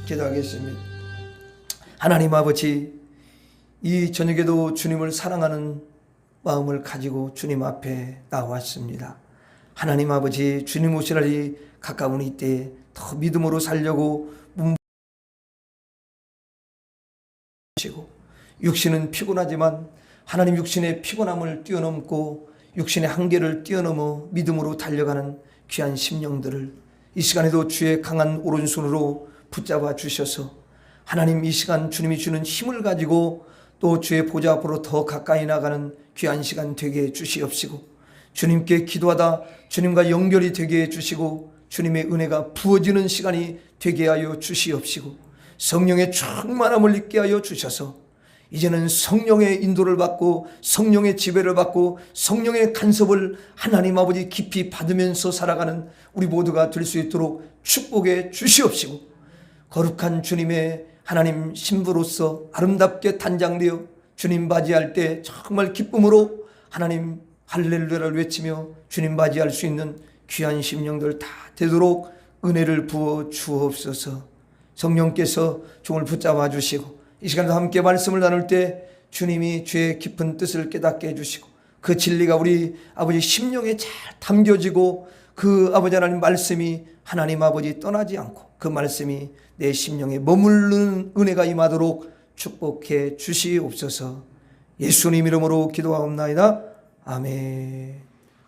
기도하겠습니다. 하나님 아버지, 이 저녁에도 주님을 사랑하는 마음을 가지고 주님 앞에 나왔습니다. 하나님 아버지, 주님 오실 날이 가까운 이때에 더 믿음으로 살려고 문부시고, 육신은 피곤하지만 하나님 육신의 피곤함을 뛰어넘고 육신의 한계를 뛰어넘어 믿음으로 달려가는 귀한 심령들을 이 시간에도 주의 강한 오른손으로 붙잡아 주셔서 하나님 이 시간 주님이 주는 힘을 가지고 또 주의 보좌 앞으로 더 가까이 나가는 귀한 시간 되게 해 주시옵시고, 주님께 기도하다 주님과 연결이 되게 해 주시고 주님의 은혜가 부어지는 시간이 되게 하여 주시옵시고, 성령의 충만함을 있게 하여 주셔서 이제는 성령의 인도를 받고 성령의 지배를 받고 성령의 간섭을 하나님 아버지 깊이 받으면서 살아가는 우리 모두가 될 수 있도록 축복해 주시옵시고, 거룩한 주님의 하나님 신부로서 아름답게 단장되어 주님 맞이할 때 정말 기쁨으로 하나님 할렐루야를 외치며 주님 맞이할 수 있는 귀한 심령들 다 되도록 은혜를 부어 주옵소서. 성령께서 종을 붙잡아 주시고 이 시간도 함께 말씀을 나눌 때 주님이 주의 깊은 뜻을 깨닫게 해주시고 그 진리가 우리 아버지 심령에 잘 담겨지고 그 아버지 하나님 말씀이 하나님 아버지 떠나지 않고 그 말씀이 내 심령에 머무르는 은혜가 임하도록 축복해 주시옵소서. 예수님 이름으로 기도하옵나이다. 아멘.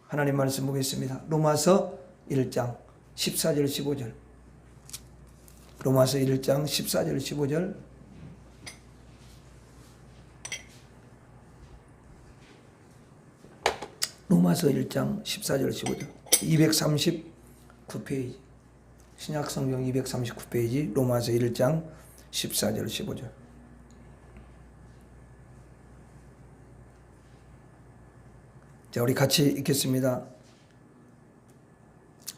하나님 말씀 보겠습니다. 로마서 1장 14절 15절. 로마서 1장 14절 15절. 로마서 1장 14절 15절. 239페이지. 신약성경 239페이지. 로마서 1장 14절 15절. 자, 우리 같이 읽겠습니다.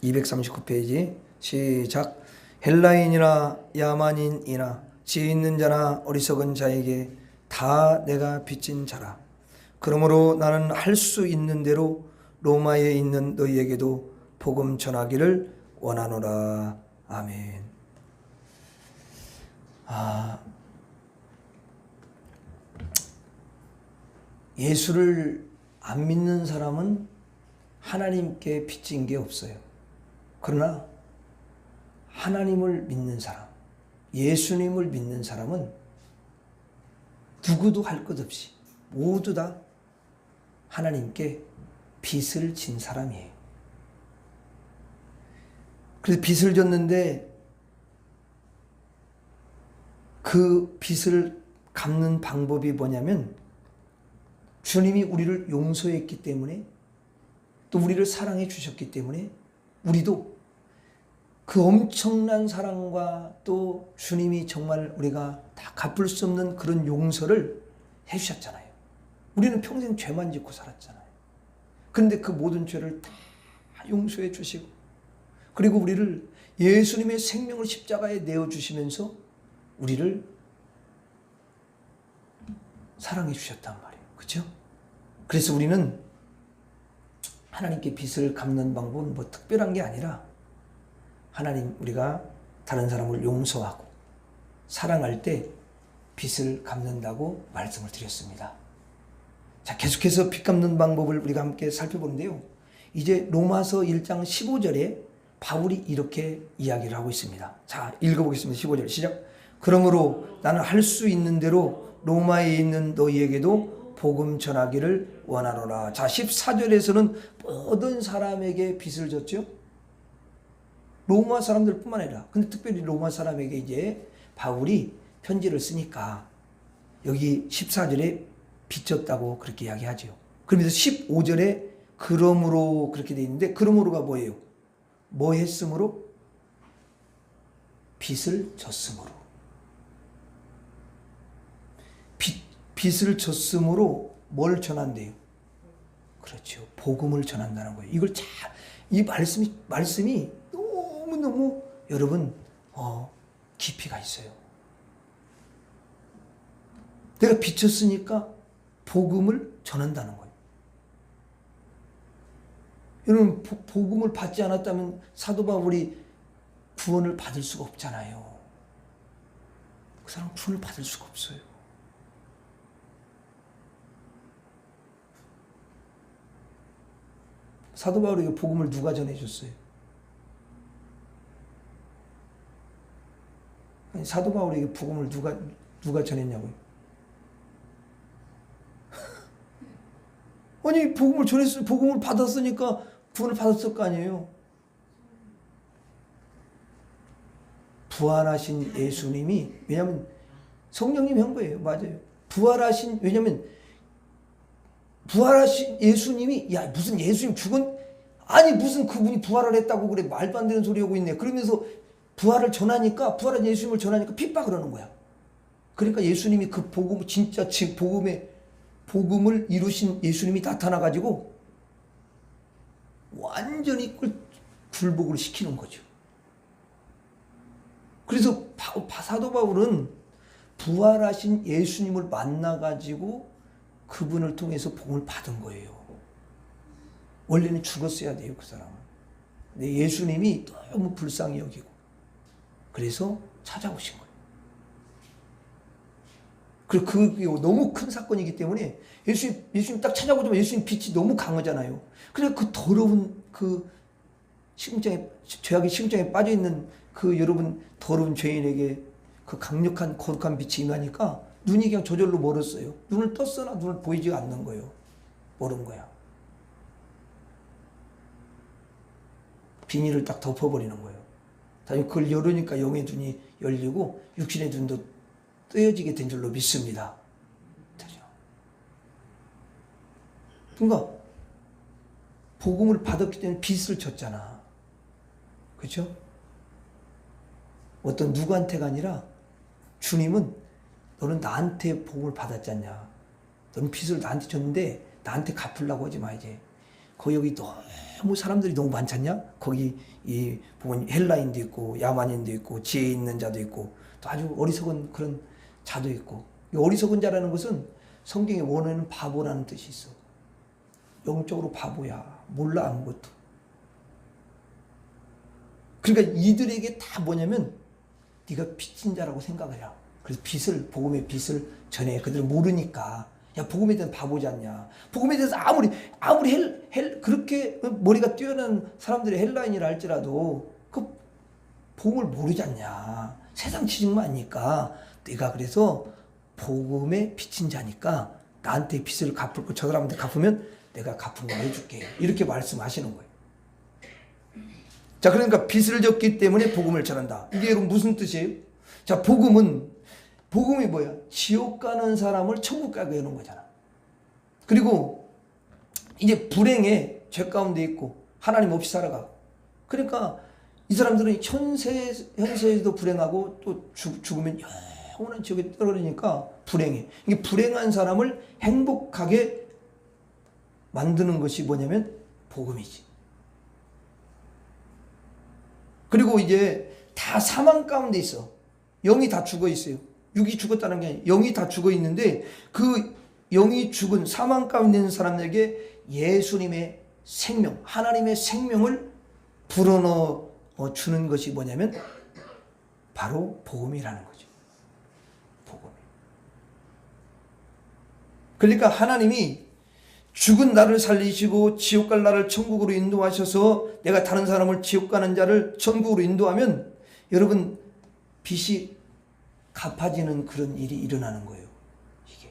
239페이지. 시작. 헬라인이나 야만인이나 지혜 있는 자나 어리석은 자에게 다 내가 빚진 자라. 그러므로 나는 할 수 있는 대로 로마에 있는 너희에게도 복음 전하기를 원하노라. 아멘. 예수를 안 믿는 사람은 하나님께 빚진 게 없어요. 그러나 하나님을 믿는 사람, 예수님을 믿는 사람은 누구도 할 것 없이 모두 다 하나님께 빚을 진 사람이에요. 그래서 빚을 졌는데 그 빚을 갚는 방법이 뭐냐면 주님이 우리를 용서했기 때문에 또 우리를 사랑해 주셨기 때문에 우리도 그 엄청난 사랑과 또 주님이 정말 우리가 다 갚을 수 없는 그런 용서를 해 주셨잖아요. 우리는 평생 죄만 짓고 살았잖아요. 그런데 그 모든 죄를 다 용서해 주시고 그리고 우리를 예수님의 생명을 십자가에 내어주시면서 우리를 사랑해 주셨단 말이에요. 그렇죠? 그래서 우리는 하나님께 빚을 갚는 방법은 뭐 특별한 게 아니라 하나님 우리가 다른 사람을 용서하고 사랑할 때 빚을 갚는다고 말씀을 드렸습니다. 자, 계속해서 빚 갚는 방법을 우리가 함께 살펴보는데요. 이제 로마서 1장 15절에 바울이 이렇게 이야기를 하고 있습니다. 자, 읽어보겠습니다. 15절 시작. 그러므로 나는 할 수 있는 대로 로마에 있는 너희에게도 복음 전하기를 원하노라. 자, 14절에서는 모든 사람에게 빚을 졌죠. 로마 사람들 뿐만 아니라 근데 특별히 로마 사람에게 이제 바울이 편지를 쓰니까 여기 14절에 빚졌다고 그렇게 이야기하죠. 그러면서 15절에 그러므로 그렇게 돼 있는데 그러므로가 뭐예요? 뭐 했으므로? 빚을 졌으므로. 빚을 졌으므로 뭘 전한대요? 그렇죠. 복음을 전한다는 거예요. 이걸 잘, 이 말씀이 너무너무 여러분, 깊이가 있어요. 내가 빚졌으니까 복음을 전한다는 거예요. 여러분, 복음을 받지 않았다면 사도 바울이 구원을 받을 수가 없잖아요. 그 사람은 구원을 받을 수가 없어요. 사도 바울에게 복음을 누가 전해줬어요? 아니, 사도 바울에게 복음을 누가 전했냐고요? 아니, 복음을 전했어요. 복음을 받았으니까 구원을 받았을 거 아니에요. 부활하신 예수님이, 왜냐하면 성령님이 한 거예요. 맞아요. 왜냐하면 부활하신 예수님이, 야, 무슨 예수님 죽은, 아니, 무슨 그분이 부활을 했다고 그래. 말도 안 되는 소리 하고 있네. 그러면서 부활을 전하니까, 부활한 예수님을 전하니까 핍박을 하는 거야. 그러니까 예수님이 그 복음, 진짜 복음을 이루신 예수님이 나타나가지고 완전히 굴복을 시키는 거죠. 그래서 사도 바울은 부활하신 예수님을 만나가지고 그분을 통해서 복음을 받은 거예요. 원래는 죽었어야 돼요, 그 사람은. 근데 예수님이 너무 불쌍히 여기고 그래서 찾아오신 거예요. 그리고 그게 너무 큰 사건이기 때문에 예수님 딱 찾아오자마자 예수님 빛이 너무 강하잖아요. 그래서 그 더러운 죄악의 시궁장에 빠져있는 그 여러분 더러운 죄인에게 그 강력한 거룩한 빛이 임하니까 눈이 그냥 저절로 멀었어요. 눈을 떴으나 눈을 보이지 않는 거예요. 멀은 거야. 비닐을 딱 덮어버리는 거예요. 다시 그걸 열으니까 영의 눈이 열리고 육신의 눈도 뜨여지게 된 줄로 믿습니다. 그러니까 복음을 받았기 때문에 빚을 졌잖아. 그렇죠? 어떤 누구한테가 아니라 주님은 너는 나한테 복음을 받았잖냐. 너는 빚을 나한테 줬는데 나한테 갚으려고 하지 마 이제. 여기 너무 사람들이 너무 많잖냐. 거기 보면 헬라인도 있고 야만인도 있고 지혜 있는 자도 있고 또 아주 어리석은 그런 자도 있고. 이 어리석은 자라는 것은 성경의 원어에는 바보라는 뜻이 있어. 영적으로 바보야. 몰라 아무것도. 그러니까 이들에게 다 뭐냐면 네가 빚진 자라고 생각을 해요. 그래서 복음의 빚을 전해. 그들은 모르니까. 야, 복음에 대한 바보지 않냐. 복음에 대해서 아무리 그렇게 머리가 뛰어난 사람들이 헬라인이라 할지라도 그 복음을 모르지 않냐. 세상 지식만 아니까 네가 그래서 복음에 빚진 자니까 나한테 빚을 갚을 거 저 사람한테 갚으면 내가 갚은 거 해줄게. 이렇게 말씀하시는 거예요. 자, 그러니까 빚을 졌기 때문에 복음을 전한다. 이게 여러분 무슨 뜻이에요? 자, 복음이 뭐야? 지옥 가는 사람을 천국 가게 하는 거잖아. 그리고 이제 불행에 죄 가운데 있고 하나님 없이 살아가. 그러니까 이 사람들은 현세에도 불행하고 또 죽으면 영원한 지옥에 떨어지니까 불행해. 이게 불행한 사람을 행복하게 만드는 것이 뭐냐면 복음이지. 그리고 이제 다 사망 가운데 있어. 영이 다 죽어 있어요. 육이 죽었다는 게 아니라 영이 다 죽어 있는데 그 영이 죽은 사망 가운데 있는 사람에게 예수님의 생명, 하나님의 생명을 불어넣어 주는 것이 뭐냐면 바로 복음이라는 거죠. 복음. 그러니까 하나님이 죽은 나를 살리시고 지옥 갈 나를 천국으로 인도하셔서 내가 다른 사람을 지옥 가는 자를 천국으로 인도하면 여러분 빚이 갚아지는 그런 일이 일어나는 거예요. 이게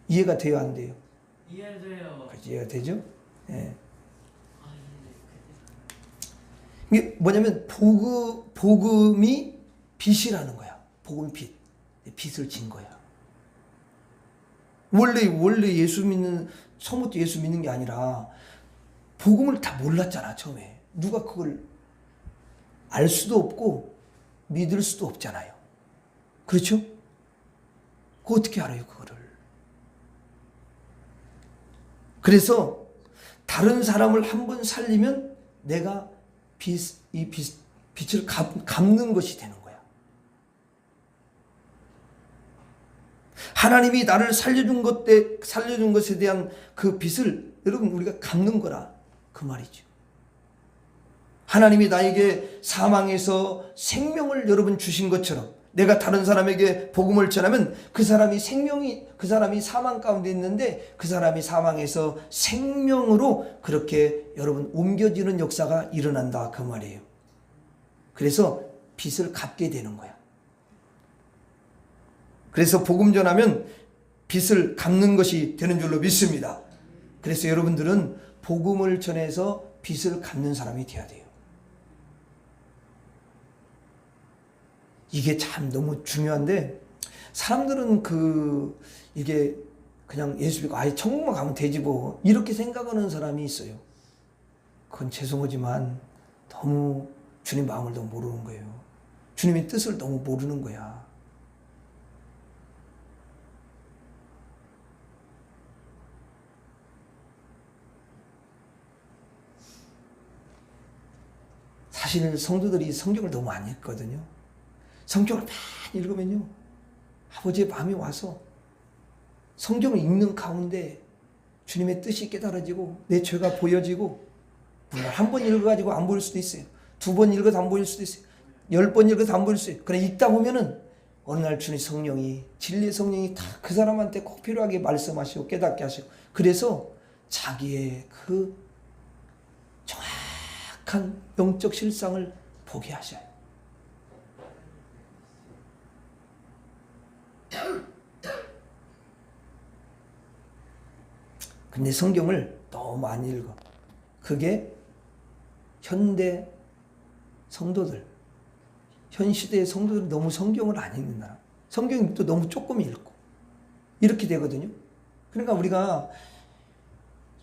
이해가 돼요, 안 돼요? 이해돼요. 이해가 되죠? 예. 이게 뭐냐면 복음이 빚이라는 거야. 복음 빚. 빚을 진 거야. 원래 예수 믿는 처음부터 예수 믿는 게 아니라 복음을 다 몰랐잖아 처음에. 누가 그걸 알 수도 없고 믿을 수도 없잖아요. 그렇죠? 그거 어떻게 알아요 그거를? 그래서 다른 사람을 한 번 살리면 내가 빚을 갚는 것이 되는 거야. 하나님이 나를 살려준 것에 대한 그 빚을 여러분 우리가 갚는 거라 그 말이죠. 하나님이 나에게 사망에서 생명을 여러분 주신 것처럼 내가 다른 사람에게 복음을 전하면 그 사람이 사망 가운데 있는데 그 사람이 사망에서 생명으로 그렇게 여러분 옮겨지는 역사가 일어난다 그 말이에요. 그래서 빚을 갚게 되는 거야. 그래서 복음 전하면 빚을 갚는 것이 되는 줄로 믿습니다. 그래서 여러분들은 복음을 전해서 빚을 갚는 사람이 되어야 돼요. 이게 참 너무 중요한데 사람들은 이게 그냥 예수 믿고 아예 천국만 가면 되지 뭐 이렇게 생각하는 사람이 있어요. 그건 죄송하지만 너무 주님 마음을 너무 모르는 거예요. 주님의 뜻을 너무 모르는 거야. 사실 성도들이 성경을 너무 안 읽거든요. 성경을 많이 읽으면요 아버지의 마음이 와서 성경을 읽는 가운데 주님의 뜻이 깨달아지고 내 죄가 보여지고 물론 한 번 읽어가지고 안 보일 수도 있어요. 2번 읽어도 안 보일 수도 있어요. 10번 읽어도 안 보일 수도 있어요. 그래 읽다 보면은 어느 날 주님 성령이 진리의 성령이 다 그 사람한테 꼭 필요하게 말씀하시고 깨닫게 하시고 그래서 자기의 그 정확한 영적 실상을 보게 하셔요. 근데 성경을 너무 많이 읽어. 그게 현대 성도들, 현 시대의 성도들이 너무 성경을 안 읽는다. 성경이 또 너무 조금 읽고 이렇게 되거든요. 그러니까 우리가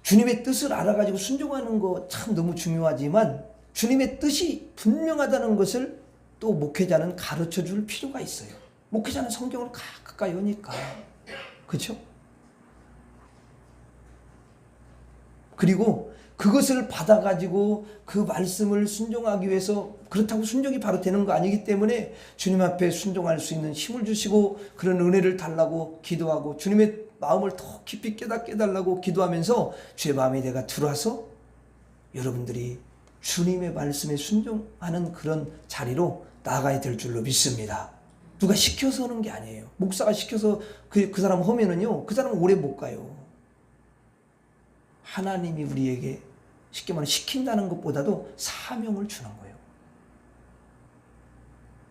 주님의 뜻을 알아가지고 순종하는 거 참 너무 중요하지만 주님의 뜻이 분명하다는 것을 또 목회자는 가르쳐 줄 필요가 있어요. 목회자는 성경을 가까이 오니까. 그렇죠? 그리고 그것을 받아가지고 그 말씀을 순종하기 위해서 그렇다고 순종이 바로 되는 거 아니기 때문에 주님 앞에 순종할 수 있는 힘을 주시고 그런 은혜를 달라고 기도하고 주님의 마음을 더 깊이 깨닫게 해달라고 기도하면서 주의 마음에 내가 들어와서 여러분들이 주님의 말씀에 순종하는 그런 자리로 나아가야 될 줄로 믿습니다. 누가 시켜서 하는 게 아니에요. 목사가 시켜서 그 사람 하면은요 그 사람은 오래 못 가요. 하나님이 우리에게 쉽게 말하면 시킨다는 것보다도 사명을 주는 거예요.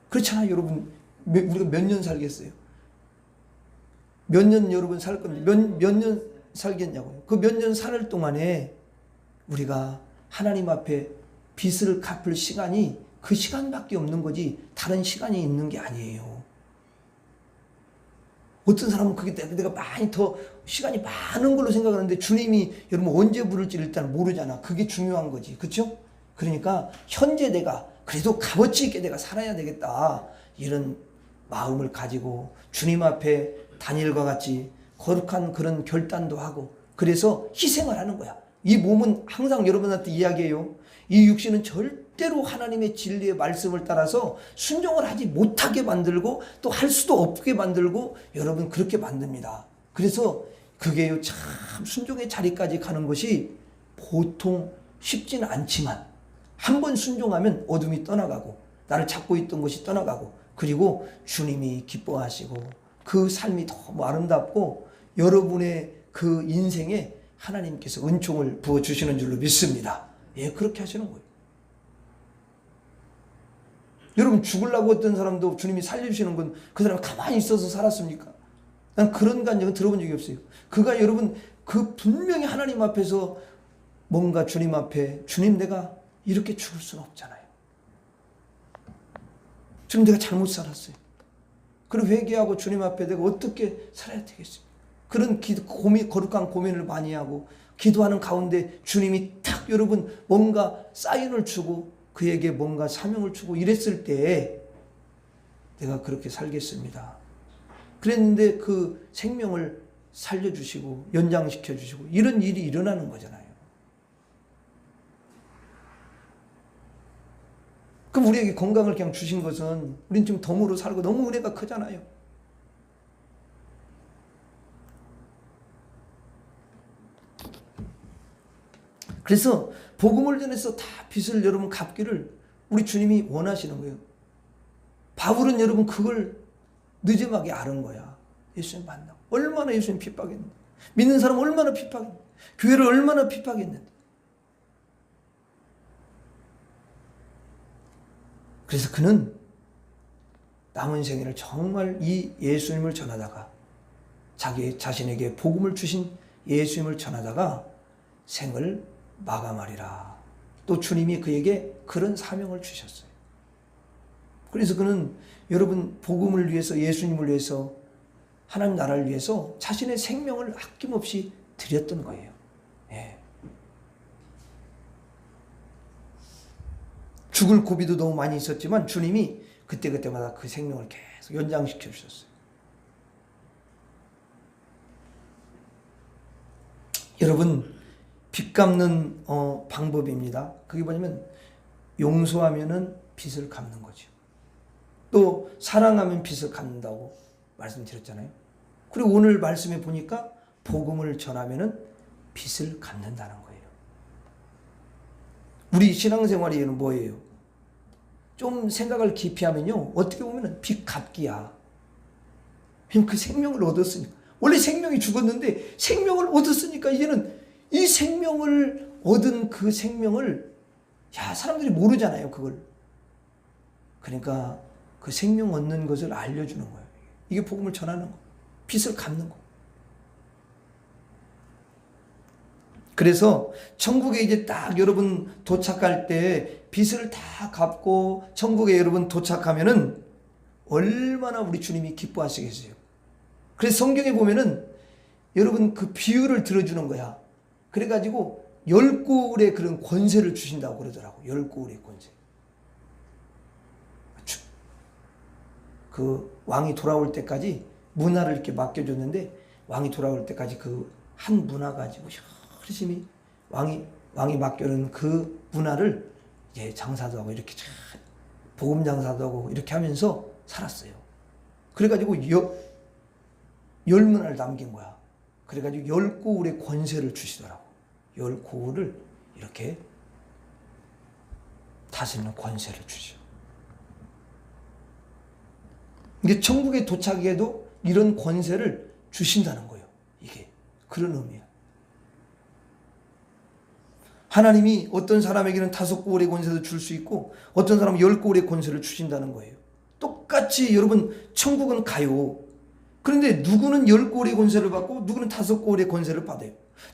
그렇잖아요. 여러분 우리가 몇 년 살겠어요? 몇 년 여러분 살 겁니다. 몇 년 살겠냐고요. 그 몇 년 살 동안에 우리가 하나님 앞에 빚을 갚을 시간이 그 시간밖에 없는 거지 다른 시간이 있는 게 아니에요. 어떤 사람은 그게 내가 많이 더 시간이 많은 걸로 생각하는데 주님이 여러분 언제 부를지 일단 모르잖아. 그게 중요한 거지. 그렇죠? 그러니까 현재 내가 그래도 값어치 있게 내가 살아야 되겠다. 이런 마음을 가지고 주님 앞에 다니엘과 같이 거룩한 그런 결단도 하고 그래서 희생을 하는 거야. 이 몸은 항상 여러분한테 이야기해요. 이 육신은 절대로 하나님의 진리의 말씀을 따라서 순종을 하지 못하게 만들고 또 할 수도 없게 만들고 여러분 그렇게 만듭니다. 그래서 그게 참 순종의 자리까지 가는 것이 보통 쉽지는 않지만 한 번 순종하면 어둠이 떠나가고 나를 잡고 있던 것이 떠나가고 그리고 주님이 기뻐하시고 그 삶이 너무 아름답고 여러분의 그 인생에 하나님께서 은총을 부어주시는 줄로 믿습니다. 예, 그렇게 하시는 거예요. 여러분 죽으려고 했던 사람도 주님이 살려주시는 건 그 사람이 가만히 있어서 살았습니까? 난 그런 간증은 들어본 적이 없어요. 그가 여러분 그 분명히 하나님 앞에서 뭔가 주님 앞에 주님 내가 이렇게 죽을 수는 없잖아요. 주님 내가 잘못 살았어요. 그리고 회개하고 주님 앞에 내가 어떻게 살아야 되겠어요? 그런 거룩한 고민을 많이 하고 기도하는 가운데 주님이 딱 여러분 뭔가 사인을 주고 그에게 뭔가 사명을 주고 이랬을 때 내가 그렇게 살겠습니다. 그랬는데 그 생명을 살려주시고 연장시켜 주시고 이런 일이 일어나는 거잖아요. 그럼 우리에게 건강을 그냥 주신 것은 우린 지금 덤으로 살고 너무 은혜가 크잖아요. 그래서 복음을 전해서 다 빚을 여러분 갚기를 우리 주님이 원하시는 거예요. 바울은 여러분 그걸 늦음하게 아는 거야. 예수님 만나고 얼마나 예수님 핍박했는데, 믿는 사람 얼마나 핍박했는데, 교회를 얼마나 핍박했는데. 그래서 그는 남은 생애를 정말 이 예수님을 전하다가, 자기 자신에게 복음을 주신 예수님을 전하다가 생을 마감하리라. 또 주님이 그에게 그런 사명을 주셨어요. 그래서 그는 여러분 복음을 위해서, 예수님을 위해서, 하나님 나라를 위해서 자신의 생명을 아낌없이 드렸던 거예요. 예. 죽을 고비도 너무 많이 있었지만 주님이 그때그때마다 그 생명을 계속 연장시켜 주셨어요. 여러분, 빚 갚는 방법입니다. 그게 뭐냐면 용서하면은 빚을 갚는 거죠. 또 사랑하면 빚을 갚는다고 말씀드렸잖아요. 그리고 오늘 말씀에 보니까 복음을 전하면은 빚을 갚는다는 거예요. 우리 신앙생활에는 뭐예요? 좀 생각을 깊이 하면요, 어떻게 보면은 빚 갚기야. 왜냐면 그 생명을 얻었으니까. 원래 생명이 죽었는데 생명을 얻었으니까 이제는 이 생명을 얻은 그 생명을, 사람들이 모르잖아요, 그걸. 그러니까 그 생명 얻는 것을 알려주는 거예요. 이게 복음을 전하는 거, 빚을 갚는 거. 그래서 천국에 이제 딱 여러분 도착할 때 빚을 다 갚고 천국에 여러분 도착하면은 얼마나 우리 주님이 기뻐하시겠어요. 그래서 성경에 보면은 여러분 그 비유를 들어주는 거야. 그래가지고 10고울의 그런 권세를 주신다고 그러더라고. 10고울의 권세. 그 왕이 돌아올 때까지 문화를 이렇게 맡겨줬는데, 왕이 돌아올 때까지 그 한 문화 가지고 열심히 왕이 맡겨놓은 그 문화를 이제 장사도 하고 이렇게 복음 장사도 하고 이렇게 하면서 살았어요. 그래가지고 열 문화를 남긴 거야. 그래가지고 10고울의 권세를 주시더라고. 10고울을 이렇게 다스리는 권세를 주죠. 이게 천국에 도착해도 이런 권세를 주신다는 거예요. 이게 그런 의미야. 하나님이 어떤 사람에게는 5고울의 권세도 줄 수 있고 어떤 사람은 10고울의 권세를 주신다는 거예요. 똑같이 여러분 천국은 가요. 그런데 누구는 10고울의 권세를 받고 누구는 5고울의 권세를 받아요.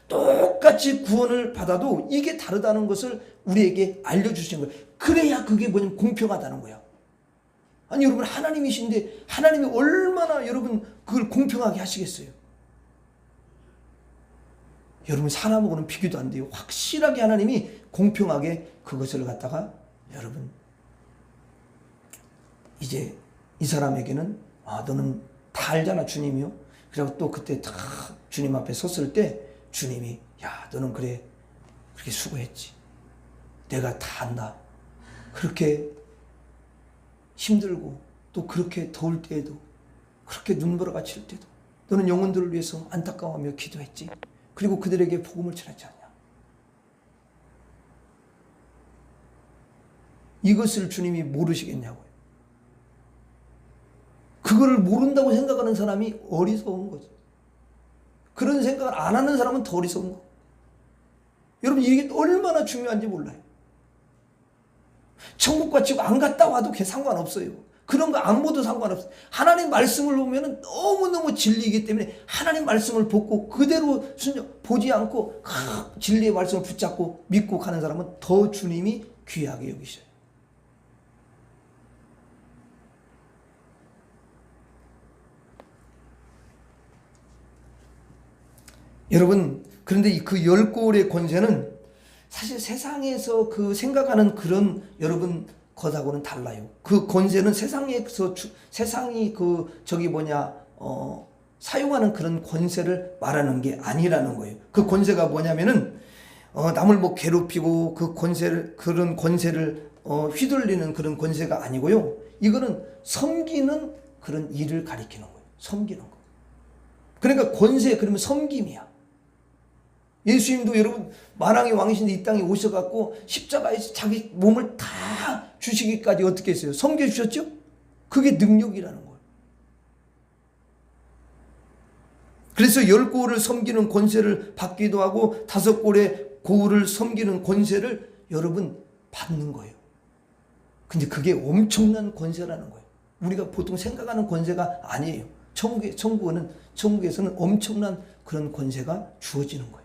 똑같이 구원을 받아도 이게 다르다는 것을 우리에게 알려주시는 거예요. 그래야 그게 뭐냐면 공평하다는 거야. 아니 여러분 하나님이신데 하나님이 얼마나 여러분 그걸 공평하게 하시겠어요? 여러분 사람하고는 비교도 안 돼요. 확실하게 하나님이 공평하게 그것을 갖다가 여러분 이제 이 사람에게는 너는 다 알잖아 주님이요. 그리고 또 그때 다 주님 앞에 섰을 때 주님이 너는 그래 그렇게 수고했지. 내가 다 안다. 그렇게 힘들고 또 그렇게 더울 때에도 그렇게 눈보라가 칠 때도 너는 영혼들을 위해서 안타까워하며 기도했지. 그리고 그들에게 복음을 전했지 않냐. 이것을 주님이 모르시겠냐고요. 그거를 모른다고 생각하는 사람이 어리석은 거죠. 그런 생각을 안 하는 사람은 더 어리석은 거. 여러분 이게 얼마나 중요한지 몰라요. 천국과 지옥 안 갔다 와도 상관없어요. 그런 거 안 보도 상관없어요. 하나님 말씀을 보면 너무너무 진리이기 때문에 하나님 말씀을 보고 그대로 보지 않고 진리의 말씀을 붙잡고 믿고 가는 사람은 더 주님이 귀하게 여기셔요. 여러분 그런데 그 10고울의 권세는 사실 세상에서 그 생각하는 그런 여러분 것하고는 달라요. 그 권세는 세상에서 세상이 사용하는 그런 권세를 말하는 게 아니라는 거예요. 그 권세가 뭐냐면은 남을 괴롭히고 그런 권세를 휘둘리는 그런 권세가 아니고요. 이거는 섬기는 그런 일을 가리키는 거예요. 섬기는 거. 그러니까 권세 그러면 섬김이야. 예수님도 여러분 만왕의 왕이신데 이 땅에 오셔갖고 십자가에서 자기 몸을 다 주시기까지 어떻게 했어요? 섬겨주셨죠? 그게 능력이라는 거예요. 그래서 10고을을 섬기는 권세를 받기도 하고 5골의 고을을 섬기는 권세를 여러분 받는 거예요. 근데 그게 엄청난 권세라는 거예요. 우리가 보통 생각하는 권세가 아니에요. 천국에서는 엄청난 그런 권세가 주어지는 거예요.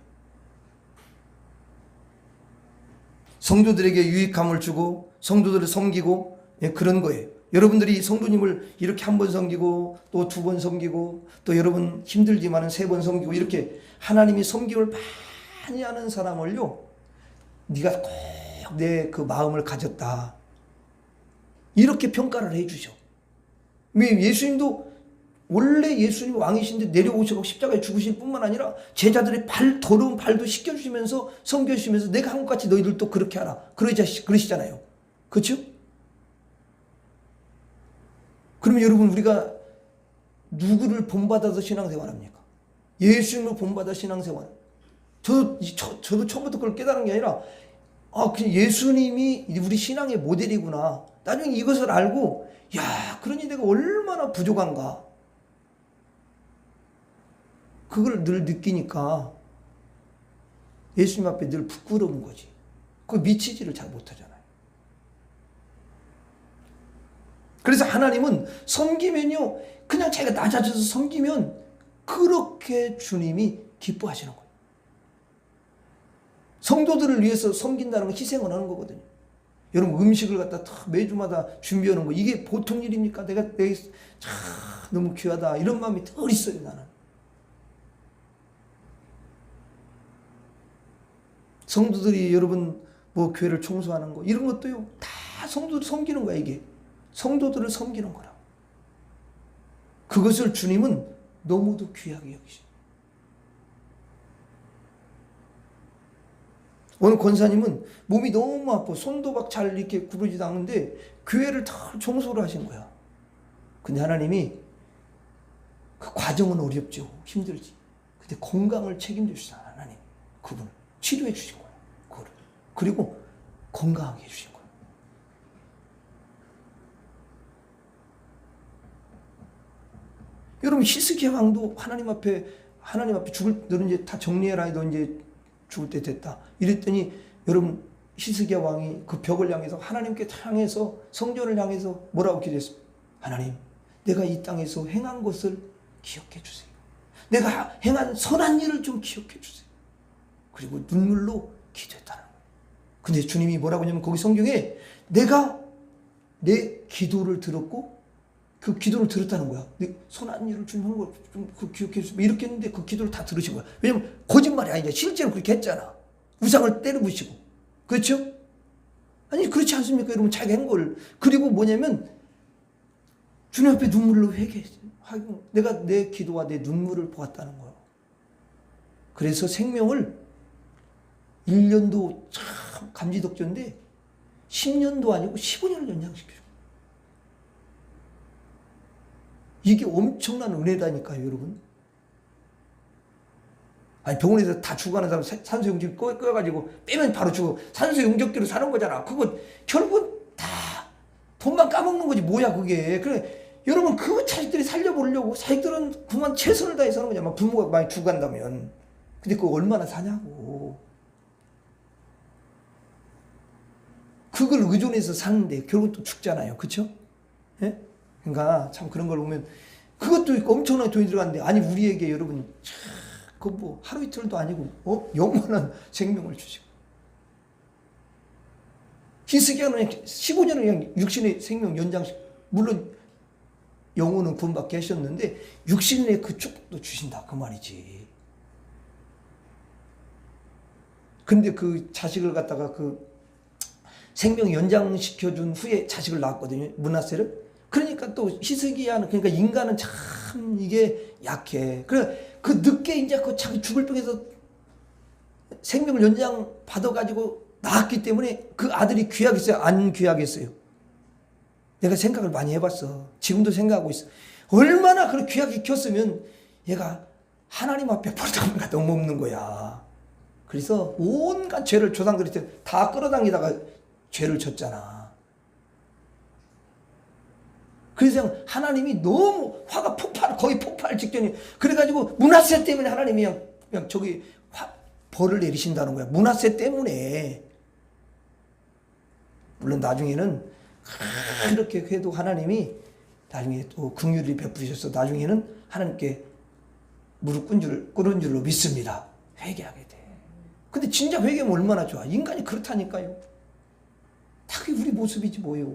성도들에게 유익함을 주고 성도들을 섬기고 그런 거예요. 여러분들이 성도님을 이렇게 한 번 섬기고 또 2번 섬기고 또 여러분 힘들지만은 3번 섬기고 이렇게 하나님이 섬김을 많이 하는 사람을요, 네가 꼭 내 그 마음을 가졌다 이렇게 평가를 해주죠. 예수님도 원래 예수님 왕이신데 내려오시고 십자가에 죽으실 뿐만 아니라 제자들의 더러운 발도 씻겨주시면서 섬겨주시면서 내가 한 것 같이 너희들도 그렇게 하라 그러시잖아요. 그렇죠? 그러면 여러분 우리가 누구를 본받아서 신앙생활합니까? 예수님을 본받아 신앙생활. 저도 처음부터 그걸 깨달은 게 아니라 그냥 예수님이 우리 신앙의 모델이구나. 나중에 이것을 알고 그러니 내가 얼마나 부족한가. 그걸 늘 느끼니까 예수님 앞에 늘 부끄러운 거지. 그거 미치지를 잘 못하잖아요. 그래서 하나님은 섬기면요, 그냥 자기가 낮아져서 섬기면 그렇게 주님이 기뻐하시는 거예요. 성도들을 위해서 섬긴다는 건 희생을 하는 거거든요. 여러분 음식을 갖다 매주마다 준비하는 거 이게 보통 일입니까? 내가 너무 귀하다 이런 마음이 늘 있어요. 나는 성도들이 여러분 뭐 교회를 청소하는 거 이런 것도요 다 성도들 섬기는 거야. 이게 성도들을 섬기는 거라. 그것을 주님은 너무도 귀하게 여기십니다. 오늘 권사님은 몸이 너무 아파 손도 막 잘 이렇게 구부러지도 않는데 교회를 다 청소를 하신 거야. 근데 하나님이 그 과정은 어렵죠. 힘들지. 근데 건강을 책임져 주시잖아. 하나님 그분을 치료해 주신 거야. 그거를. 그리고 건강하게 해주신 거야. 여러분 히스기야 왕도 하나님 앞에 너는 이제 다 정리해라. 너 이제 죽을 때 됐다. 이랬더니 여러분 히스기야 왕이 그 벽을 향해서 하나님께 향해서 성전을 향해서 뭐라고 기도했어요? 하나님, 내가 이 땅에서 행한 것을 기억해 주세요. 내가 행한 선한 일을 좀 기억해 주세요. 그리고 눈물로 기도했다는 거예요. 근데 주님이 뭐라고 하냐면 거기 성경에 내가 내 기도를 들었고 그 기도를 들었다는 거야. 선한 일을 좀 한 거 좀 기억해 주세요. 이렇게 했는데 그 기도를 다 들으신 거야. 왜냐면 거짓말이 아니냐. 실제로 그렇게 했잖아. 우상을 때려부시고. 그렇죠? 아니 그렇지 않습니까? 여러분 자기가 한 걸. 그리고 뭐냐면 주님 앞에 눈물로 회개했어요. 내가 내 기도와 내 눈물을 보았다는 거야. 그래서 생명을 1년도 참 감지덕지인데 10년도 아니고 15년을 연장시켜줘. 이게 엄청난 은혜다니까요, 여러분. 아니 병원에서 다 죽어가는 사람 산소용기 꺼가지고 빼면 바로 죽어. 산소용접기로 사는 거잖아. 그거 결국은 다 돈만 까먹는 거지 뭐야 그게. 그래 여러분 그 자식들이 살려보려고 자식들은 그만 최선을 다해서 하는 거잖아. 부모가 많이 죽어간다면. 근데 그거 얼마나 사냐고. 그걸 의존해서 사는데 결국 또 죽잖아요. 그쵸? 예? 그러니까 참 그런 걸 보면 그것도 엄청나게 돈이 들어갔는데 아니 우리에게 여러분 그 뭐 하루 이틀도 아니고 영원한 생명을 주시고 히스기야는 15년을 그냥 육신의 생명 연장식 물론 영혼은 구원받게 하셨는데 육신의 그 축복도 주신다 그 말이지. 근데 그 자식을 갖다가 그 생명 연장시켜준 후에 자식을 낳았거든요. 므낫세를. 그러니까 또 히스기야는 그러니까 인간은 참 이게 약해. 그래 그 늦게 이제 그 자기 죽을 병에서 생명을 연장 받아가지고 낳았기 때문에 그 아들이 귀하겠어요? 안 귀하겠어요? 내가 생각을 많이 해봤어. 지금도 생각하고 있어. 얼마나 그렇게 귀하게 키웠으면 얘가 하나님 앞에 버릇함을 너무 없는 거야. 그래서 온갖 죄를 조상들이 다 끌어당기다가 죄를 졌잖아. 그래서 하나님이 너무 화가 거의 폭발 직전이. 그래가지고 므낫세 때문에 하나님이 그냥 저기 벌을 내리신다는 거야. 므낫세 때문에. 물론 나중에는 그렇게 해도 하나님이 나중에 또 긍휼히 베푸셔서 나중에는 하나님께 무릎 꿇은 줄로 믿습니다. 회개하게 돼. 근데 진짜 회개하면 얼마나 좋아. 인간이 그렇다니까요. 다 그게 우리 모습이지 뭐예요.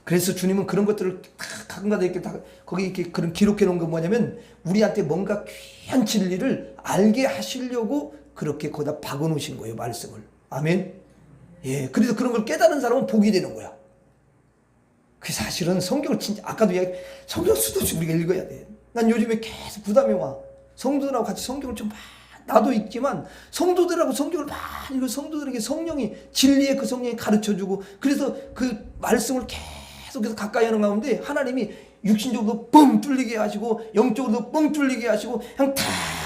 그래서 주님은 그런 것들을 가끔가다 이렇게 다 거기 이렇게 그런 기록해 놓은 건 뭐냐면 우리한테 뭔가 귀한 진리를 알게 하시려고 그렇게 거기다 박아 놓으신 거예요, 말씀을. 아멘. 예, 그래서 그런 걸 깨달은 사람은 복이 되는 거야. 그 사실은 성경을 진짜 아까도 성경 수도 우리가 읽어야 돼. 난 요즘에 계속 부담이 와. 성도들하고 같이 성경을 좀 나도 읽지만 성도들하고 성경을 많이 읽고 성도들에게 성령이 진리의 그 성령이 가르쳐주고 그래서 그 말씀을 계속해서 가까이 하는 가운데 하나님이 육신적으로 뻥 뚫리게 하시고 영적으로도 뻥 뚫리게 하시고 그냥 다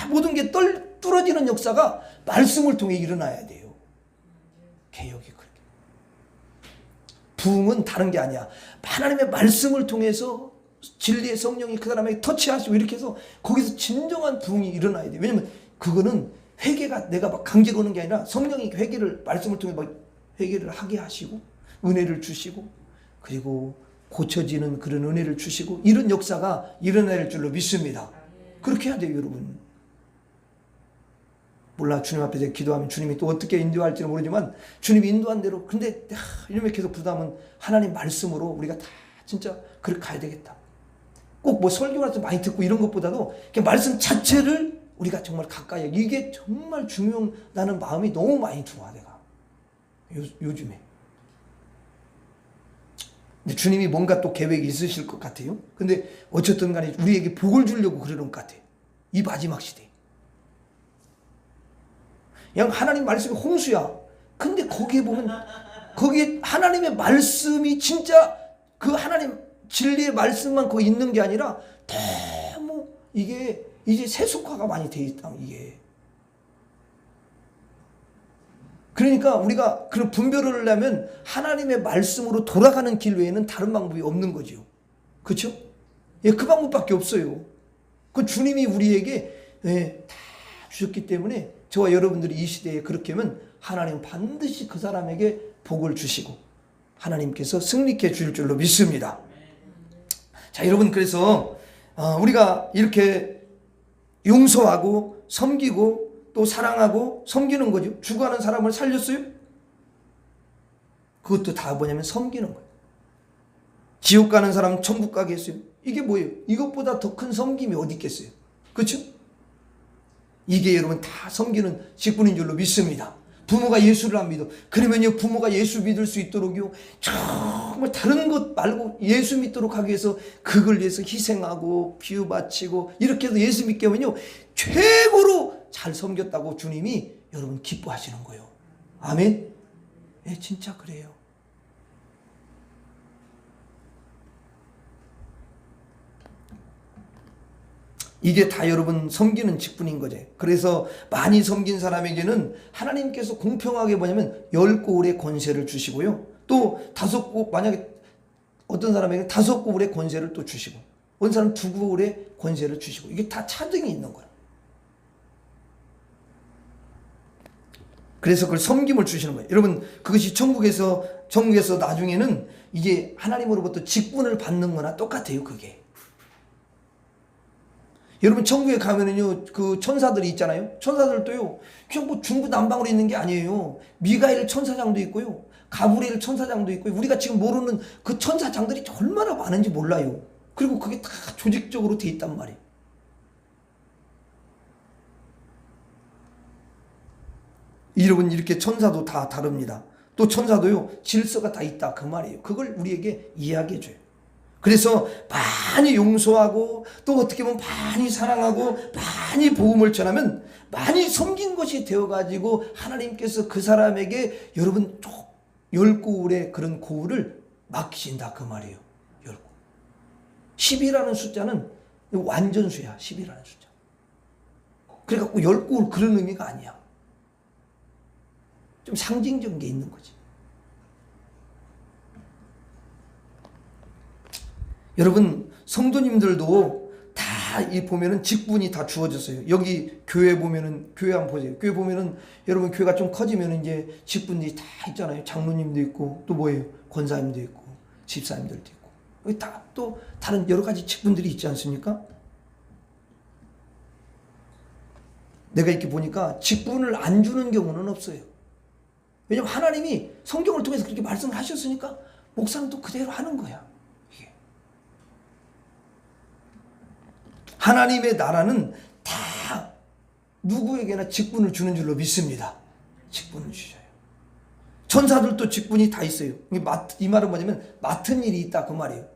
모든 게 뚫어지는 역사가 말씀을 통해 일어나야 돼요. 개혁이 그렇게. 부흥은 다른 게 아니야. 하나님의 말씀을 통해서 진리의 성령이 그 사람에게 터치하시고 이렇게 해서 거기서 진정한 부흥이 일어나야 돼. 왜냐면 그거는 회개가 내가 막 강제로 오는 게 아니라 성령이 회개를 말씀을 통해 막 회개를 하게 하시고 은혜를 주시고 그리고 고쳐지는 그런 은혜를 주시고 이런 역사가 일어날 줄로 믿습니다. 그렇게 해야 돼요, 여러분. 몰라, 주님 앞에서 기도하면 주님이 또 어떻게 인도할지는 모르지만 주님이 인도한 대로. 근데 이러면 계속 부담은 하나님 말씀으로 우리가 다 진짜 그렇게 가야 되겠다. 꼭 뭐 설교라서 많이 듣고 이런 것보다도 그냥 말씀 자체를 우리가 정말 가까이 이게 정말 중요하다는 마음이 너무 많이 들어와 내가 요즘에. 근데 주님이 뭔가 또 계획이 있으실 것 같아요. 근데 어쨌든 간에 우리에게 복을 주려고 그러는 것 같아요. 이 마지막 시대. 그냥 하나님 말씀이 홍수야. 근데 거기에 보면 거기에 하나님의 말씀이 진짜 그 하나님 진리의 말씀만 거기 있는 게 아니라 너무 이게 이제 세속화가 많이 돼 있다. 이게. 그러니까 우리가 그런 분별을 하려면 하나님의 말씀으로 돌아가는 길 외에는 다른 방법이 없는 거죠. 그렇죠? 예, 그 방법밖에 없어요. 그 주님이 우리에게 다 주셨기 때문에 저와 여러분들이 이 시대에 그렇게 하면 하나님은 반드시 그 사람에게 복을 주시고 하나님께서 승리케 주실 줄로 믿습니다. 자, 여러분, 그래서 우리가 이렇게 용서하고 섬기고 또 사랑하고 섬기는 거죠. 죽어가는 사람을 살렸어요? 그것도 다 뭐냐면 섬기는 거예요. 지옥 가는 사람 천국 가게 했어요. 이게 뭐예요? 이것보다 더 큰 섬김이 어디 있겠어요? 그렇죠? 이게 여러분 다 섬기는 직분인 줄로 믿습니다. 부모가 예수를 안 믿어. 그러면요, 부모가 예수 믿을 수 있도록요, 정말 다른 것 말고 예수 믿도록 하기 위해서 그걸 위해서 희생하고 비유 바치고 이렇게 해서 예수 믿게 하면요, 최고로 잘 섬겼다고 주님이 여러분 기뻐하시는 거예요. 아멘? 네, 진짜 그래요. 이게 다 여러분 섬기는 직분인 거죠. 그래서 많이 섬긴 사람에게는 하나님께서 공평하게 뭐냐면 10고울의 권세를 주시고요. 또 5고울, 만약에 어떤 사람에게 5고울의 권세를 또 주시고 어떤 사람은 2고울의 권세를 주시고 이게 다 차등이 있는 거예요. 그래서 그걸 섬김을 주시는 거예요. 여러분, 그것이 천국에서 나중에는 이게 하나님으로부터 직분을 받는 거나 똑같아요, 그게. 여러분, 천국에 가면은요, 그 천사들이 있잖아요. 천사들도요, 그냥 뭐 중구난방으로 있는 게 아니에요. 미가엘 천사장도 있고요, 가브리엘 천사장도 있고요. 우리가 지금 모르는 그 천사장들이 얼마나 많은지 몰라요. 그리고 그게 다 조직적으로 돼 있단 말이에요. 여러분, 이렇게 천사도 다 다릅니다. 또 천사도요, 질서가 다 있다, 그 말이에요. 그걸 우리에게 이야기해줘요. 그래서 많이 용서하고 또 어떻게 보면 많이 사랑하고 많이 복음을 전하면 많이 섬긴 것이 되어가지고 하나님께서 그 사람에게 여러분 10고울의 그런 고울을 맡기신다, 그 말이에요. 10고울. 10이라는 숫자는 완전수야. 10이라는 숫자. 그래갖고 열골 그런 의미가 아니야. 좀 상징적인 게 있는 거지. 여러분, 성도님들도 다 이 보면은 직분이 다 주어졌어요. 여기 교회 보면은, 교회 한번 보세요. 교회 보면은 여러분 교회가 좀 커지면은 이제 직분들이 다 있잖아요. 장로님도 있고 또 뭐예요? 권사님도 있고 집사님들도 있고 여기 다 또 다른 여러 가지 직분들이 있지 않습니까? 내가 이렇게 보니까 직분을 안 주는 경우는 없어요. 왜냐면 하나님이 성경을 통해서 그렇게 말씀을 하셨으니까 목사는 또 그대로 하는 거야. 이게. 하나님의 나라는 다 누구에게나 직분을 주는 줄로 믿습니다. 직분을 주셔요. 천사들도 직분이 다 있어요. 이 말은 뭐냐면 맡은 일이 있다 그 말이에요.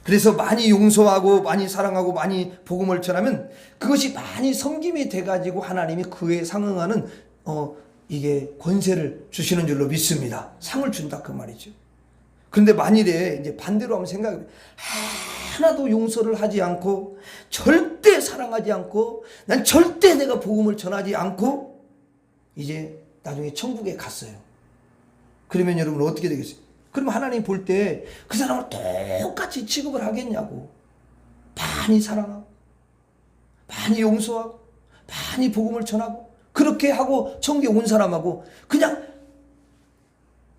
그래서 많이 용서하고 많이 사랑하고 많이 복음을 전하면 그것이 많이 섬김이 돼가지고 하나님이 그에 상응하는 이게 권세를 주시는 줄로 믿습니다. 상을 준다 그 말이죠. 그런데 만일에 이제 반대로 한번 생각해, 하나도 용서를 하지 않고 절대 사랑하지 않고 난 절대 내가 복음을 전하지 않고 이제 나중에 천국에 갔어요. 그러면 여러분 어떻게 되겠어요? 그러면 하나님 볼 때 그 사람을 똑같이 취급을 하겠냐고. 많이 사랑하고 많이 용서하고 많이 복음을 전하고 그렇게 하고 천국에 온 사람하고 그냥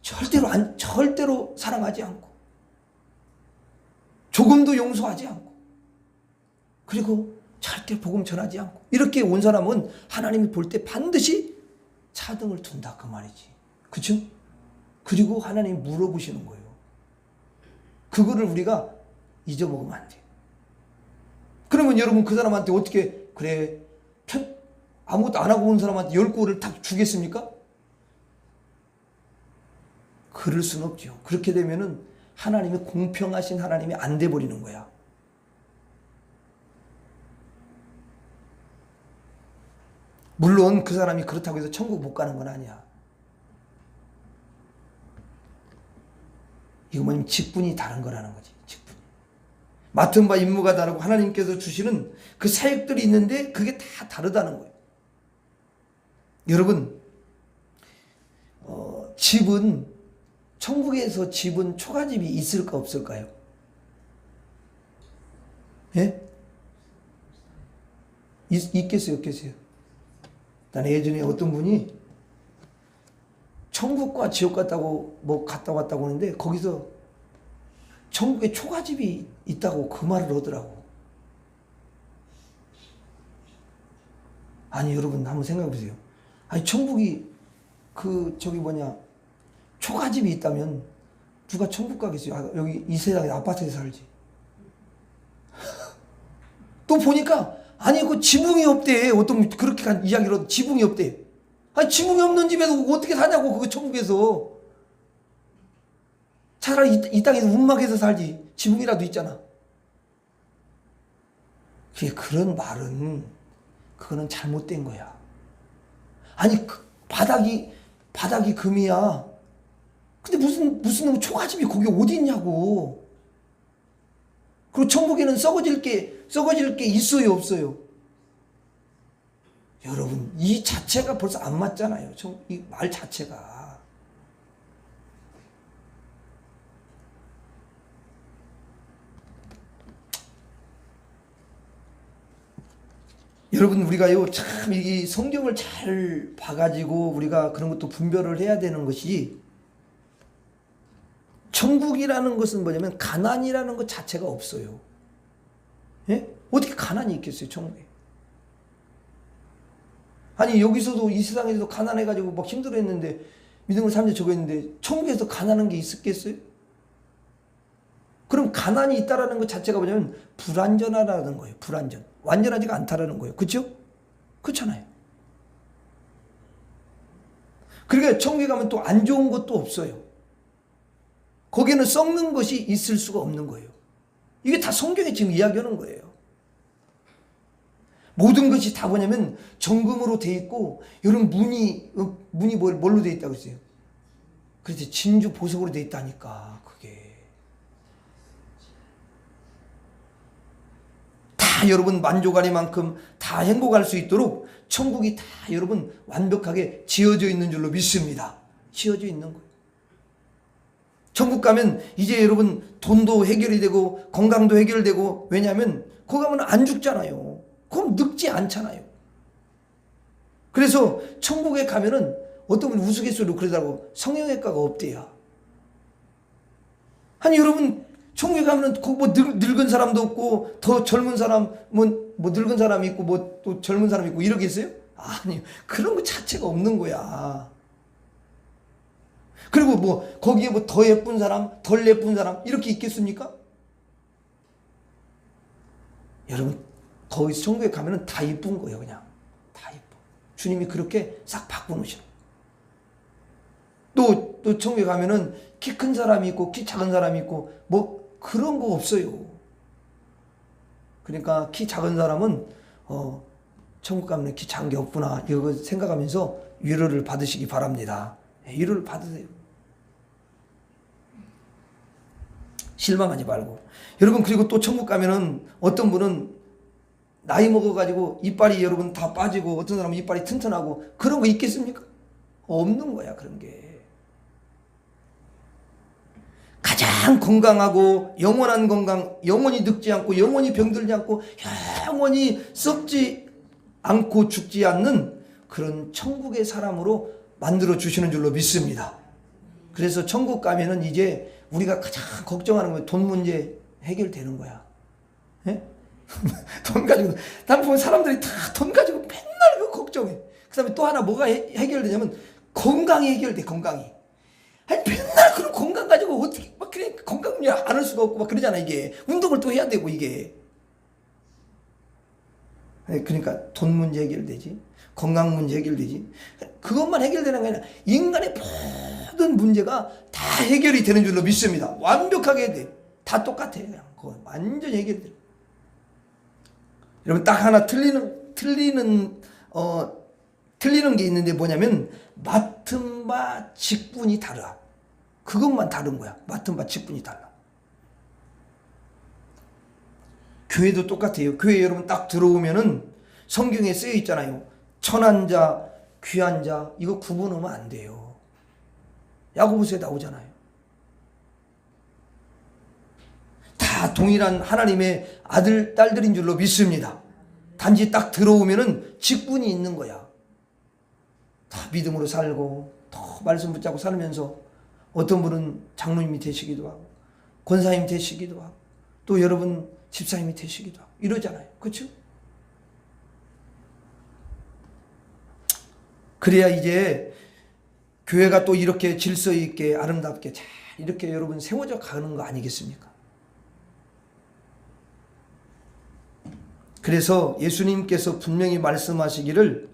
절대로 사랑하지 않고 조금도 용서하지 않고 그리고 절대 복음 전하지 않고 이렇게 온 사람은 하나님이 볼 때 반드시 차등을 둔다 그 말이지. 그렇죠? 그리고 하나님이 물어보시는 거예요. 그거를 우리가 잊어먹으면 안 돼. 그러면 여러분 그 사람한테 어떻게 그래 아무것도 안 하고 온 사람한테 10골을 다 주겠습니까? 그럴 수는 없죠. 그렇게 되면은 하나님이 공평하신 하나님이 안 돼 버리는 거야. 물론 그 사람이 그렇다고 해서 천국 못 가는 건 아니야. 이거 뭐냐면 직분이 다른 거라는 거지. 직분이. 맡은 바 임무가 다르고 하나님께서 주시는 그 사역들이 있는데 그게 다 다르다는 거예요. 여러분 집은 천국에서 집은 초가집이 있을까 없을까요? 예? 있겠어요 없겠어요? 난 예전에 어떤 분이 천국과 지옥 갔다고 갔다 왔다고 하는데 거기서 천국에 초가집이 있다고 그 말을 하더라고. 아니 여러분 한번 생각해 보세요. 아니 천국이 초가집이 있다면 누가 천국 가겠어요? 여기 이 세상에 아파트에 살지. 또 보니까 아니 그 지붕이 없대. 어떤 그렇게 간 이야기로 지붕이 없대. 아니 지붕이 없는 집에서 어떻게 사냐고 그거 천국에서. 차라리 이 땅에서 움막에서 살지. 지붕이라도 있잖아. 그런 말은 그거는 잘못된 거야. 아니 바닥이 금이야. 근데 무슨 놈 초가집이 거기 어디 있냐고. 그리고 천국에는 썩어질 게 있어요 없어요? 여러분 이 자체가 벌써 안 맞잖아요. 이 말 자체가. 여러분 우리가요 참 이 성경을 잘 봐가지고 우리가 그런 것도 분별을 해야 되는 것이 천국이라는 것은 뭐냐면 가난이라는 것 자체가 없어요. 예? 어떻게 가난이 있겠어요 천국에? 아니 여기서도 이 세상에서도 가난해가지고 막 힘들어했는데 믿음을 삶에 저거 했는데 천국에서 가난한 게 있었겠어요? 그럼 가난이 있다라는 것 자체가 뭐냐면 불완전하다는 거예요. 불완전. 완전하지가 않다라는 거예요. 그렇죠? 그렇잖아요. 그러니까 천국에 가면 또 안 좋은 것도 없어요. 거기에는 썩는 것이 있을 수가 없는 거예요. 이게 다 성경에 지금 이야기하는 거예요. 모든 것이 다 뭐냐면 정금으로 돼 있고 여러분 문이 뭘로 돼 있다고 했어요? 그렇지 진주 보석으로 돼 있다니까. 그게 다 여러분 만족할 만큼 다 행복할 수 있도록 천국이 다 여러분 완벽하게 지어져 있는 줄로 믿습니다. 지어져 있는 거예요. 천국 가면 이제 여러분 돈도 해결이 되고 건강도 해결되고, 왜냐하면 거기 가면 안 죽잖아요. 그럼 늙지 않잖아요. 그래서 천국에 가면은 어떤 분이 우스갯소리로 그러더라고. 성형외과가 없대요. 아니 여러분 천국에 가면은 거기 뭐 늙은 사람도 없고 더 젊은 사람 뭐 늙은 사람이 있고 뭐 또 젊은 사람이 있고 이러겠어요? 아니 그런 거 자체가 없는 거야. 그리고 뭐 거기에 뭐 더 예쁜 사람 덜 예쁜 사람 이렇게 있겠습니까? 여러분 거기서 천국에 가면은 다 예쁜 거예요. 그냥 다 예뻐. 주님이 그렇게 싹 바꿔놓으시는. 또 천국에 가면은 키 큰 사람이 있고 키 작은 사람이 있고 뭐 그런 거 없어요. 그러니까 키 작은 사람은 천국 가면 키 작은 게 없구나 이거 생각하면서 위로를 받으시기 바랍니다. 위로를 받으세요. 실망하지 말고. 여러분 그리고 또 천국 가면은 어떤 분은 나이 먹어가지고 이빨이 여러분 다 빠지고 어떤 사람은 이빨이 튼튼하고 그런 거 있겠습니까? 없는 거야 그런 게. 가장 건강하고 영원한 건강, 영원히 늙지 않고 영원히 병들지 않고 영원히 썩지 않고 죽지 않는 그런 천국의 사람으로 만들어 주시는 줄로 믿습니다. 그래서 천국 가면은 이제 우리가 가장 걱정하는 건 돈 문제 해결되는 거야. 예? 돈 가지고, 난 보면 사람들이 다 돈 가지고 맨날 그 걱정해. 그 다음에 또 하나 뭐가 해결되냐면 건강이 해결돼, 건강이. 아니, 맨날 그런 건강 가지고 어떻게, 막 그래, 건강 문제 안 할 수가 없고 막 그러잖아, 이게. 운동을 또 해야 되고, 이게. 그러니까 돈 문제 해결되지. 건강 문제 해결되지. 그것만 해결되는 게 아니라 인간의 모든 문제가 다 해결이 되는 줄로 믿습니다. 완벽하게 돼. 다 똑같아. 그냥 그거 완전히 해결돼. 여러분 딱 하나 틀리는 게 있는데 뭐냐면 맡은 바 직분이 달라. 그것만 다른 거야. 맡은 바 직분이 달라. 교회도 똑같아요. 교회 여러분 딱 들어오면은 성경에 쓰여 있잖아요. 천한 자, 귀한 자 이거 구분하면 안 돼요. 야고보서에 나오잖아요. 다 동일한 하나님의 아들, 딸들인 줄로 믿습니다. 단지 딱 들어오면은 직분이 있는 거야. 다 믿음으로 살고 더 말씀 붙잡고 살면서 어떤 분은 장로님이 되시기도 하고 권사님 되시기도 하고 또 여러분 집사님이 되시기도 하고 이러잖아요. 그렇죠? 그래야 이제 교회가 또 이렇게 질서 있게 아름답게 잘 이렇게 여러분 세워져 가는 거 아니겠습니까? 그래서 예수님께서 분명히 말씀하시기를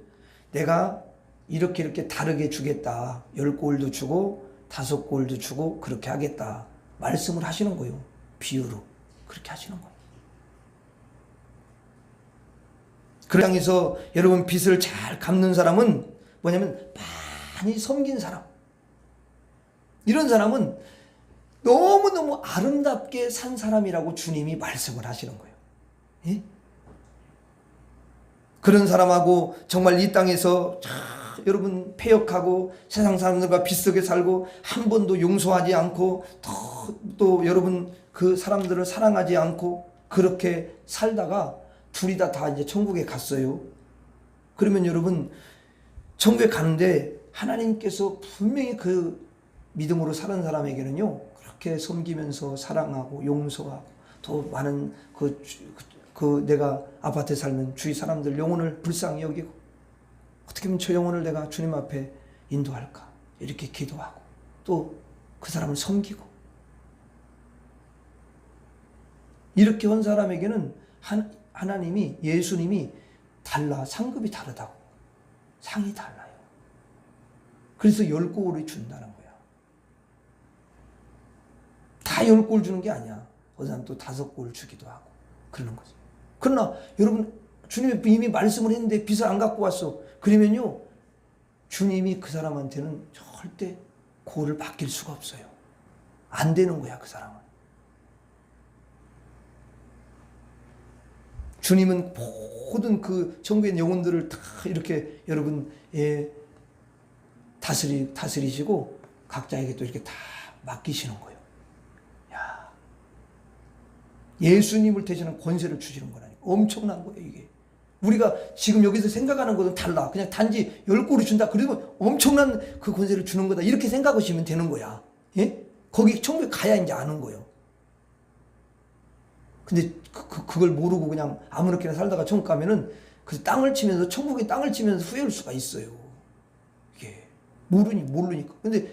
내가 이렇게 다르게 주겠다. 10골도 주고 5골도 주고 그렇게 하겠다. 말씀을 하시는 거예요. 비유로. 그렇게 하시는 거예요. 그 땅에서 여러분 빚을 잘 갚는 사람은 뭐냐면 많이 섬긴 사람. 이런 사람은 너무너무 아름답게 산 사람이라고 주님이 말씀을 하시는 거예요. 예? 그런 사람하고 정말 이 땅에서 여러분 패역하고 세상 사람들과 비슷하게 살고 한 번도 용서하지 않고 또 여러분 그 사람들을 사랑하지 않고 그렇게 살다가 둘이 다 이제 천국에 갔어요. 그러면 여러분 천국에 가는데 하나님께서 분명히 그 믿음으로 사는 사람에게는요 그렇게 섬기면서 사랑하고 용서하고 더 많은 그 내가 아파트에 살면 주위 사람들 영혼을 불쌍히 여기고 어떻게 하면 저 영혼을 내가 주님 앞에 인도할까 이렇게 기도하고 또 그 사람을 섬기고 이렇게 한 사람에게는 하나님이 예수님이 달라 상급이 다르다고 상이 달라요. 그래서 10골을 준다는 거야. 다 10골 주는 게 아니야. 어느 사람 또 5골 주기도 하고 그러는 거지. 그러나 여러분 주님이 이미 말씀을 했는데 빚을 안 갖고 왔어. 그러면요 주님이 그 사람한테는 절대 고를 맡길 수가 없어요. 안 되는 거야 그 사람은. 주님은 모든 그 천국의 영혼들을 다 이렇게 여러분 다스리시고 각자에게 또 이렇게 다 맡기시는 거예요. 야, 예수님을 대신한 권세를 주시는 거라니까. 엄청난 거예요, 이게. 우리가 지금 여기서 생각하는 것은 달라. 그냥 단지 10골을 준다. 그리고 엄청난 그 권세를 주는 거다. 이렇게 생각하시면 되는 거야. 예? 거기 천국에 가야 이제 아는 거예요. 근데 그걸 모르고 그냥 아무렇게나 살다가 천국 가면은 그 땅을 치면서, 천국의 땅을 치면서 후회할 수가 있어요. 이게. 모르니까. 근데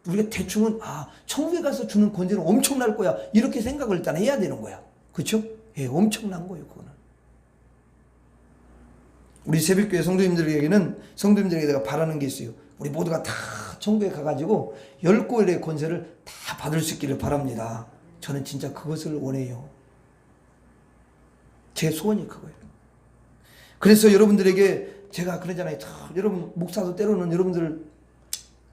우리가 대충은, 천국에 가서 주는 권세는 엄청날 거야. 이렇게 생각을 일단 해야 되는 거야. 그렇죠? 예, 엄청난 거예요, 그거는. 우리 새벽교회 성도님들에게 내가 바라는 게 있어요. 우리 모두가 다 천국에 가가지고 10골의 권세를 다 받을 수 있기를 바랍니다. 저는 진짜 그것을 원해요. 제 소원이 그거예요. 그래서 여러분들에게 제가 그러잖아요. 여러분 목사도 때로는 여러분들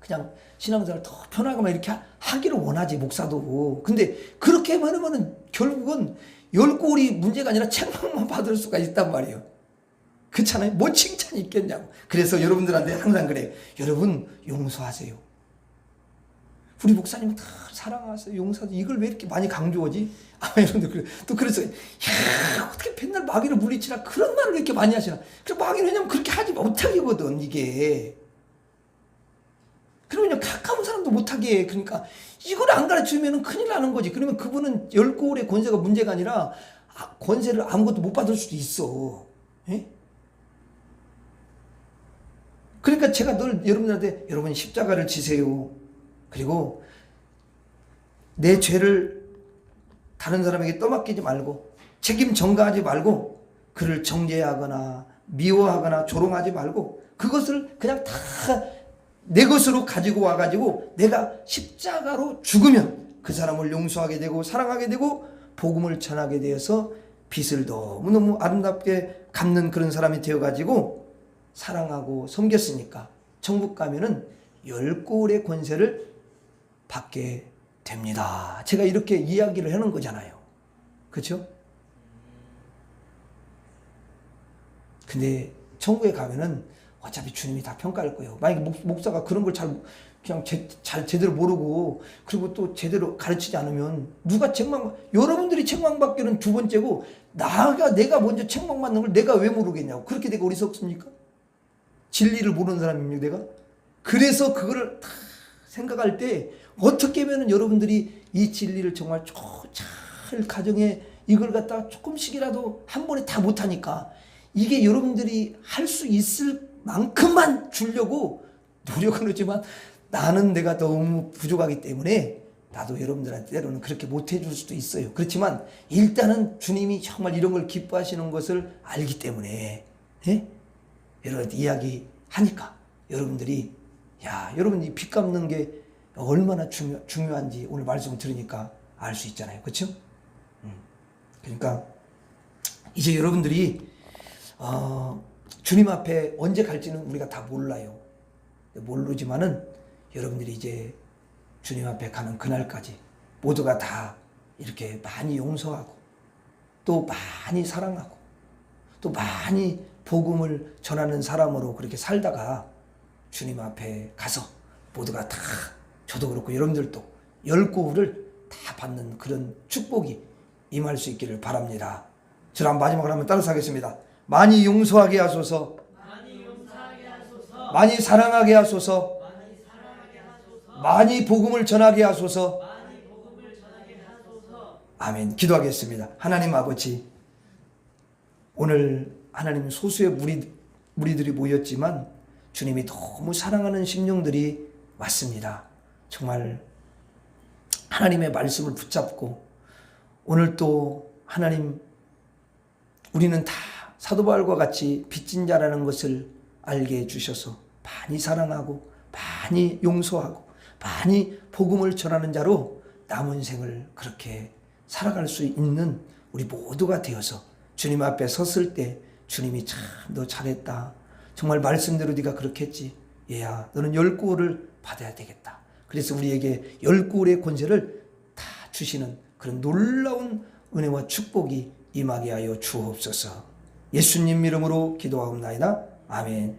그냥 신앙생활 더 편하게만 이렇게 하기를 원하지, 목사도. 근데 그렇게만 하면은 결국은 10골이 문제가 아니라 책망만 받을 수가 있단 말이에요. 그렇잖아요. 뭐 칭찬이 있겠냐고. 그래서 여러분들한테 항상 그래. 여러분 용서하세요. 우리 목사님은 다 사랑하세요. 용서하세요. 이걸 왜 이렇게 많이 강조하지? 여러분들 또 그래서 어떻게 맨날 마귀를 물리치라 그런 말을 이렇게 많이 하시나? 그래 마귀는 왜냐면 그렇게 하지 못하거든 이게. 그러면 가까운 사람도 못하게 해. 그러니까 이걸 안 가르치면 큰일 나는 거지. 그러면 그분은 10골의 권세가 문제가 아니라 권세를 아무것도 못 받을 수도 있어. 예? 그러니까 제가 늘 여러분들한테 여러분 십자가를 지세요. 그리고 내 죄를 다른 사람에게 떠맡기지 말고 책임 전가하지 말고 그를 정죄하거나 미워하거나 조롱하지 말고 그것을 그냥 다 내 것으로 가지고 와가지고 내가 십자가로 죽으면 그 사람을 용서하게 되고 사랑하게 되고 복음을 전하게 되어서 빚을 너무너무 아름답게 갚는 그런 사람이 되어가지고 사랑하고 섬겼으니까 천국 가면은 10골의 권세를 받게 됩니다. 제가 이렇게 이야기를 하는 거잖아요. 그렇죠? 근데 천국에 가면은 어차피 주님이 다 평가할 거예요. 만약에 목사가 그런 걸 그냥 제대로 모르고 그리고 또 제대로 가르치지 않으면 누가 여러분들이 책망받기는 두 번째고 내가 먼저 책망받는 걸 내가 왜 모르겠냐고. 그렇게 내가 어리석습니까? 진리를 모르는 사람입니까 내가? 그래서 그거를 다 생각할 때 어떻게 하면 여러분들이 이 진리를 정말 잘 가정에 이걸 갖다가 조금씩이라도 한 번에 다 못하니까 이게 여러분들이 할 수 있을 만큼만 주려고 노력은 하지만 나는 내가 너무 부족하기 때문에 나도 여러분들한테 때로는 그렇게 못해줄 수도 있어요. 그렇지만 일단은 주님이 정말 이런 걸 기뻐하시는 것을 알기 때문에 여러분한테 이야기하니까 여러분들이 여러분 이 빚 갚는 게 얼마나 중요한지 오늘 말씀을 들으니까 알 수 있잖아요. 그렇죠? 그러니까 이제 여러분들이 주님 앞에 언제 갈지는 우리가 다 몰라요. 모르지만은 여러분들이 이제 주님 앞에 가는 그날까지 모두가 다 이렇게 많이 용서하고 또 많이 사랑하고 또 많이 복음을 전하는 사람으로 그렇게 살다가 주님 앞에 가서 모두가 다 저도 그렇고 여러분들도 10골을 다 받는 그런 축복이 임할 수 있기를 바랍니다. 저랑 마지막으로 한번 따라서 하겠습니다. 많이 용서하게 하소서. 많이 사랑하게 하소서. 많이 복음을 전하게 하소서. 아멘. 기도하겠습니다. 하나님 아버지, 오늘 하나님 소수의 무리들이 모였지만 주님이 너무 사랑하는 심령들이 왔습니다. 정말 하나님의 말씀을 붙잡고 오늘 또 하나님 우리는 다 사도 바울과 같이 빚진 자라는 것을 알게 해주셔서 많이 사랑하고 많이 용서하고 많이 복음을 전하는 자로 남은 생을 그렇게 살아갈 수 있는 우리 모두가 되어서 주님 앞에 섰을 때 주님이 참 너 잘했다. 정말 말씀대로 네가 그렇게 했지. 얘야 너는 10골을 받아야 되겠다. 그래서 우리에게 10골의 권세를 다 주시는 그런 놀라운 은혜와 축복이 임하게 하여 주옵소서. 예수님 이름으로 기도하옵나이다. 아멘.